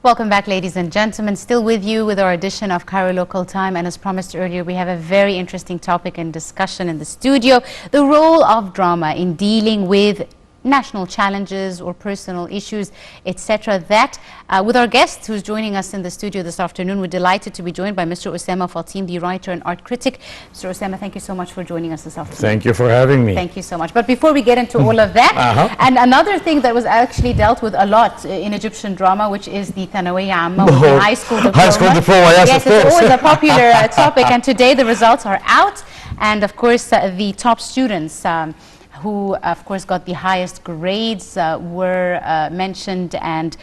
Welcome back, ladies and gentlemen. Still with you with our edition of Cairo Local Time, and as promised earlier, we have a very interesting topic and discussion in the studio: the role of drama in dealing with national challenges or personal issues, etc. That with our guest who's joining us in the studio this afternoon, we're delighted to be joined by Mr. Osama Fateem, the writer and art critic. Mr. Osama, thank you so much for joining us this afternoon. Thank you for having me. Thank you so much. But before we get into all of that, and another thing that was actually dealt with a lot in Egyptian drama, which is the Thanawiyya Amma, or the high school diploma. High school diploma, yes, it's always a popular topic, and today the results are out, and of course the top students who, of course, got the highest grades were mentioned, and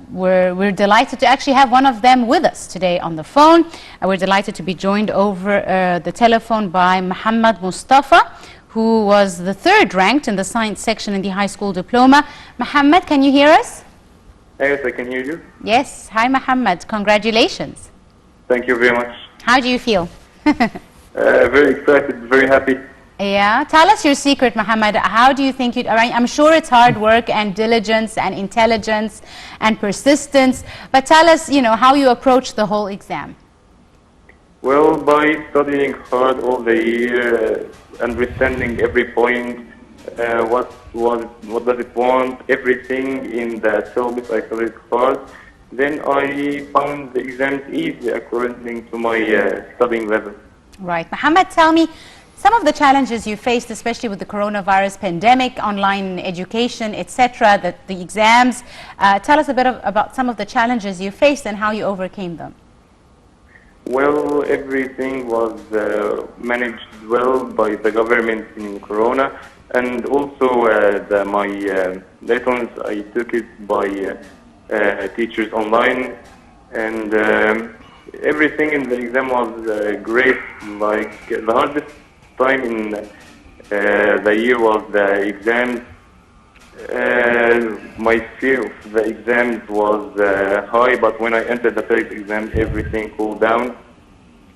we're delighted to actually have one of them with us today on the phone. We're delighted to be joined over the telephone by Mohammed Mustafa, who was the third ranked in the science section in the high school diploma. Mohammed, can you hear us? Yes, I can hear you. Yes. Hi, Mohammed. Congratulations. Thank you very much. How do you feel? Very excited, very happy. Yeah, tell us your secret, Mohammed. How do you think I'm sure it's hard work and diligence and intelligence and persistence, but tell us, how you approach the whole exam. Well, by studying hard all the year, understanding every point, what does it want, everything in the syllabus, I studied hard. Then I found the exams easy according to my studying level. Right. Mohammed, tell me some of the challenges you faced, especially with the coronavirus pandemic, online education, etc., the exams. Tell us a bit about some of the challenges you faced and how you overcame them. Well, everything was managed well by the government in Corona, and also my lessons, I took it by teachers online, and everything in the exam was great. Like the hardest time in the year was the exams. My fear of the exams was high, but when I entered the first exam, everything cooled down.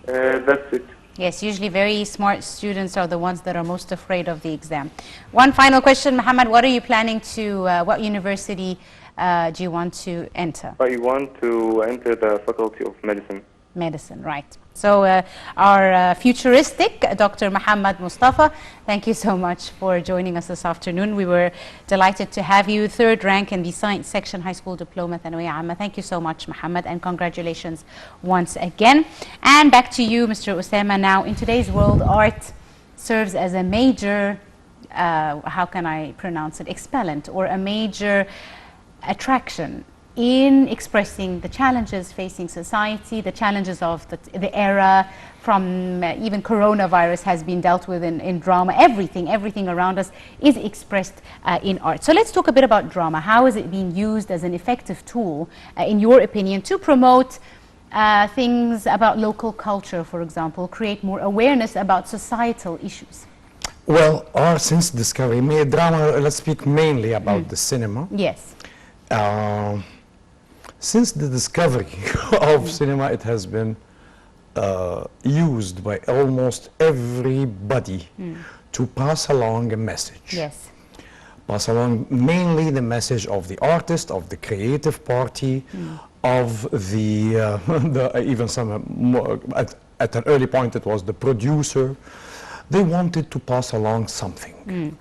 That's it. Yes, usually very smart students are the ones that are most afraid of the exam. One final question, Mohammed, what are you planning to, what university do you want to enter? I want to enter the Faculty of Medicine. Medicine, right. So our futuristic Dr. Mohammed Mustafa, thank you so much for joining us this afternoon. We were delighted to have you, third rank in the science section, high school diploma, Thanawiyya Amma. Thank you so much, Mohammed, and congratulations once again. And back to you, Mr. Osama. Now, in today's world, art serves as a major, how can I pronounce it, expellent, or a major attraction in expressing the challenges facing society, the challenges of the era, from even coronavirus has been dealt with in drama. Everything around us is expressed in art. So let's talk a bit about drama. How is it being used as an effective tool, in your opinion, to promote things about local culture, for example, create more awareness about societal issues? Well, since discovery, drama, let's speak mainly about the cinema. Yes. Since the discovery of cinema, it has been used by almost everybody to pass along a message. Yes. Pass along mainly the message of the artist, of the creative party, of the even some more, at an early point it was the producer. They wanted to pass along something.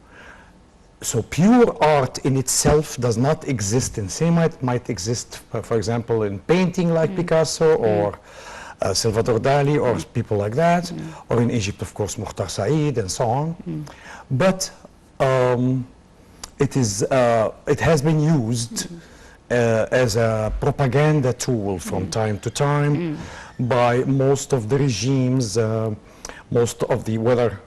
So pure art in itself does not exist in cinema. It might exist, for example, in painting like Picasso or Salvador Dali or people like that, or in Egypt, of course, Mukhtar Said and so on. But it has been used as a propaganda tool from time to time by most of the regimes, most of the, whether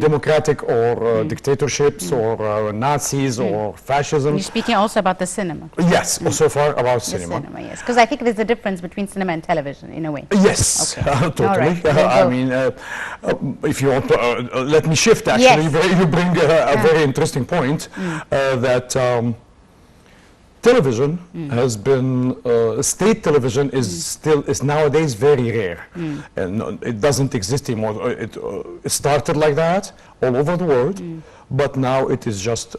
democratic or dictatorships or Nazis or fascism. You're speaking also about the cinema. Yes, so far about cinema. Yes, because I think there's a difference between cinema and television in a way. Yes, okay. Totally. Right. I mean, if you want to, let me shift actually. Yes. You bring a very interesting point that television has been, state television is nowadays very rare, and it doesn't exist anymore. It started like that all over the world, but now it is just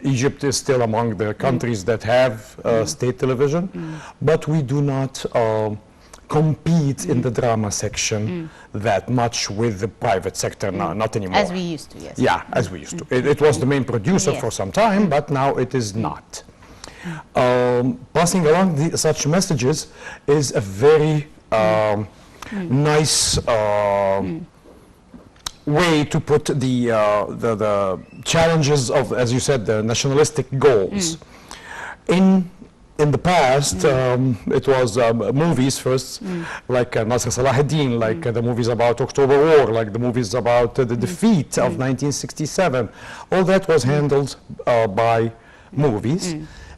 Egypt is still among the countries that have state television, but we do not compete in the drama section that much with the private sector now, not anymore. As we used to, yes. Yeah, as we used to. It was the main producer for some time, but now it is not. Passing along such messages is a very nice way to put the challenges of, as you said, the nationalistic goals. In the past, it was movies first, like Nasser Salahuddin, like the movies about October War, like the movies about the defeat of 1967. All that was handled by movies.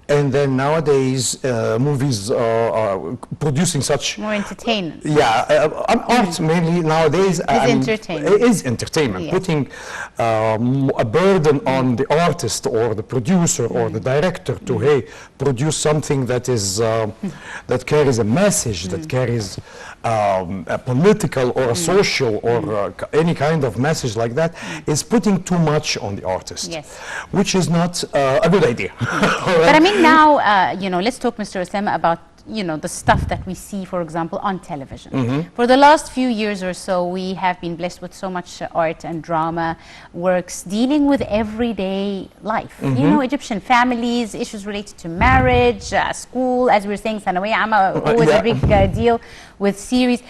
And then nowadays, movies are producing such... More entertainment. Yeah, art mainly nowadays... entertainment. It is entertainment, Yes. putting a burden on the artist or the producer or the director to, hey, produce something that is, that carries a message, that carries a political or a social or any kind of message like that, is putting too much on the artist, Yes. which is not a good idea. But I mean, now, you know, let's talk, Mr. Osama, about, you know, the stuff that we see, for example, on television. For the last few years or so, we have been blessed with so much art and drama works dealing with everyday life. You know, Egyptian families, issues related to marriage, school, as we were saying, Sanawiyya Amma, always a big deal with series.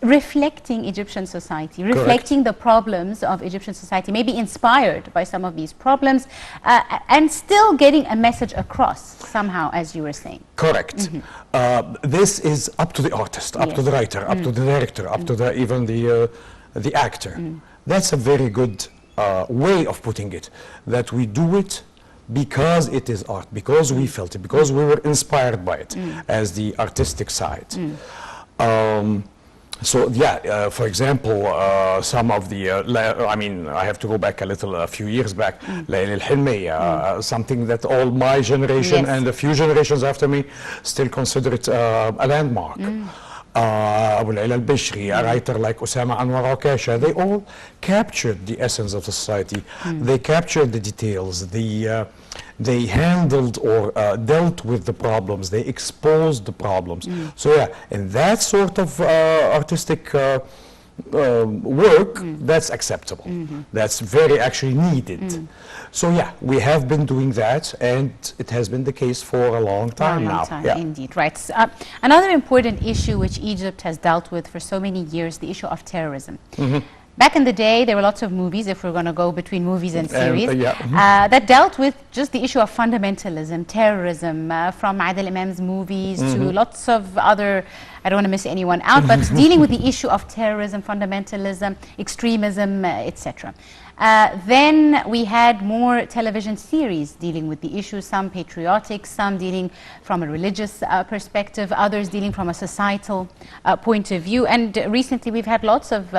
Reflecting Egyptian society, reflecting the problems of Egyptian society, maybe inspired by some of these problems, and still getting a message across somehow, as you were saying. Correct. This is up to the artist, up to the writer, up to the director, up to even the actor. That's a very good way of putting it, that we do it because it is art, because we felt it, because we were inspired by it as the artistic side. So yeah, for example, some of the, I mean, I have to go back a few years back, Layl al-Hilmi, something that all my generation and a few generations after me still consider it a landmark. Abu Layla al-Bishri, a writer like Osama Anwar Akasha, they all captured the essence of the society. They captured the details. They handled or dealt with the problems. They exposed the problems. So yeah, in that sort of artistic work, that's acceptable. That's very actually needed. So yeah, we have been doing that, and it has been the case for a long time now. Indeed, right. Another important issue which Egypt has dealt with for so many years, the issue of terrorism. Back in the day, there were lots of movies, if we're going to go between movies and series, that dealt with just the issue of fundamentalism, terrorism, from Adil Imam's movies to lots of other, I don't want to miss anyone out, but dealing with the issue of terrorism, fundamentalism, extremism, etc. Then we had more television series dealing with the issues, some patriotic, some dealing from a religious perspective, others dealing from a societal point of view. And recently we've had lots of,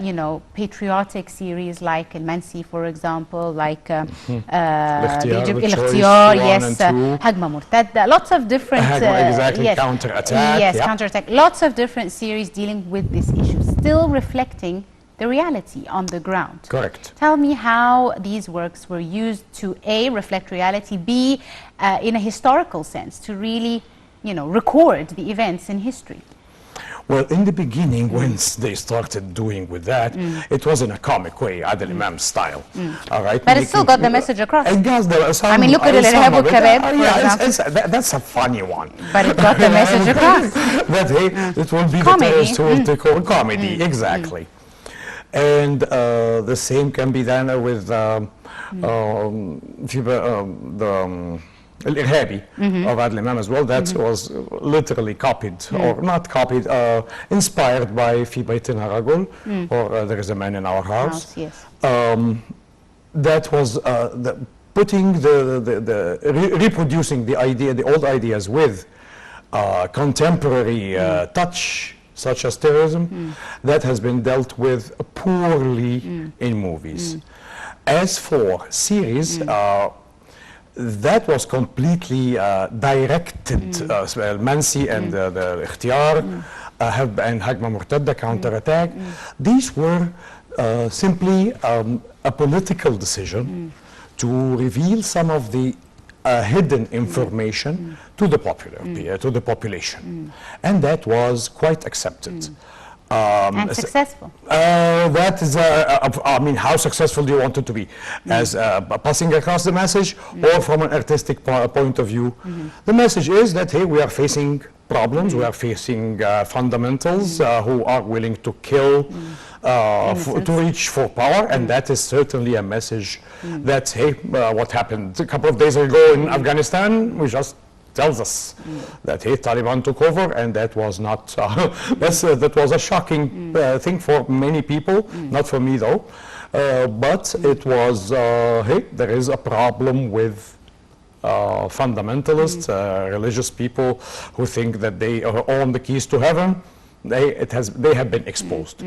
you know, patriotic series like Al-Mansi, for example, like Al-Ikhtiyar, yes, Hagma Murtadda, lots of different... Counterattack. Yes, counterattack. Lots of different series dealing with this issue, still reflecting the reality on the ground. Correct. Tell me how these works were used to A, reflect reality, B, in a historical sense, to really, you know, record the events in history. Well, in the beginning, when they started doing with that, it was in a comic way, Adil Imam style. All right. But it still got the message across. It got I mean, look at Al-Irhab wal-Kabab, for example. That's a funny one. But it got the message across. That it will be Comedy. the terrorists who will take over comedy, exactly. And the same can be done with the Al-Irhabi of Adil Imam as well. That was literally copied, or not copied, inspired by Fi Baytina Ragul, or There Is a Man in Our House. Yes. That was putting reproducing the idea, the old ideas with contemporary touch, such as terrorism, that has been dealt with poorly in movies. As for series, that was completely directed. Al-Mansi and the Ikhtiyar and Hagma Murtadda, counterattack. These were simply a political decision to reveal some of the hidden information to the to the population, and that was quite accepted. And successful. That is, I mean, how successful do you want it to be? As passing across the message, or from an artistic point of view? The message is that, hey, we are facing problems, we are facing fundamentals who are willing to kill to reach for power, and that is certainly a message that, hey, what happened a couple of days ago in Afghanistan, we just tells us that, hey, Taliban took over, and that was not, that was a shocking thing for many people, not for me though, but it was, hey, there is a problem with fundamentalists, religious people who think that they own the keys to heaven. They have been exposed.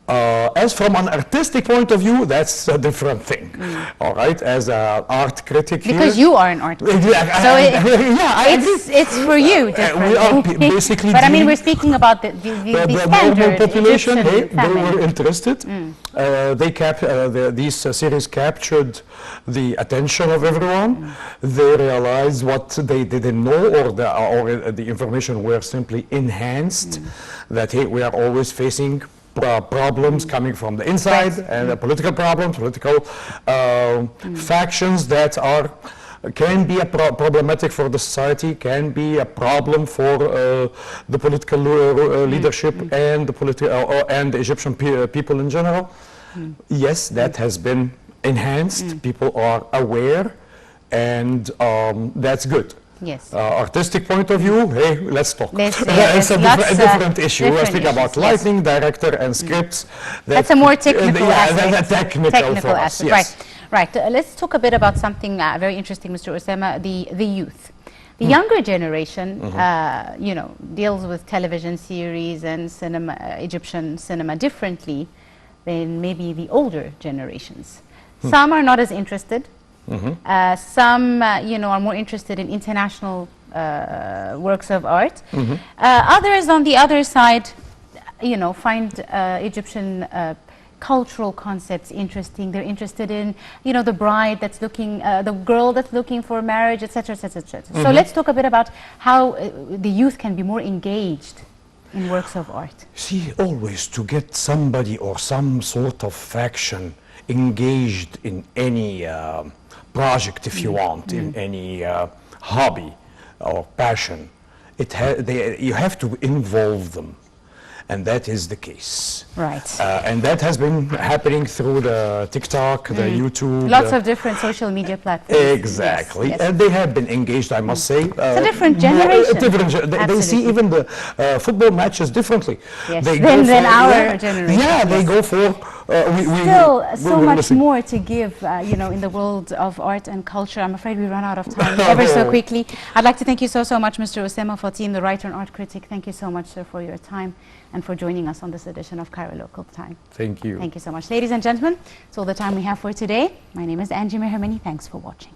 As from an artistic point of view, that's a different thing. All right, as an art critic because here, you are an art critic, so it's for you differently. Basically, but I mean, we're speaking about the standard normal population. They were family. interested. These series captured the attention of everyone. They realized what they didn't know, or the information were simply enhanced. That, hey, we are always facing problems coming from the inside, and political problems, political factions that can be problematic for the society, can be a problem for the political leadership and and the Egyptian people in general. Yes, that has been enhanced. People are aware, and that's good. Yes. Artistic point of view, hey, let's talk. It's a different issue. We're speaking about lighting, director, and scripts. That's a more technical aspect. That's a technical aspect. Yes. Right. Let's talk a bit about something very interesting, Mr. Osama, the youth. The younger generation, you know, deals with television series and cinema, Egyptian cinema differently than maybe the older generations. Some are not as interested. Some, you know, are more interested in international works of art. Others, on the other side, you know, find Egyptian cultural concepts interesting. They're interested in, you know, the bride that's looking, the girl that's looking for marriage, etc., etc., etc. So let's talk a bit about how the youth can be more engaged in works of art. See, always to get somebody or some sort of faction engaged in any project, if you want, in any hobby or passion, you have to involve them, and that is the case. Right. And that has been happening through the TikTok, the YouTube. Lots of different social media platforms. Exactly. Yes. And they have been engaged, I must say. It's a different generation. They see even the football matches differently. Yes. Than our generation. Yeah, they go for... Still, so much more to give, you know, in the world of art and culture. I'm afraid we run out of time ever so quickly. I'd like to thank you so much, Mr. Osama Fateem, the writer and art critic. Thank you so much, sir, for your time and for joining us on this edition of Cairo Local Time. Thank you. Thank you so much. Ladies and gentlemen, it's all the time we have for today. My name is Angie Mehermani. Thanks for watching.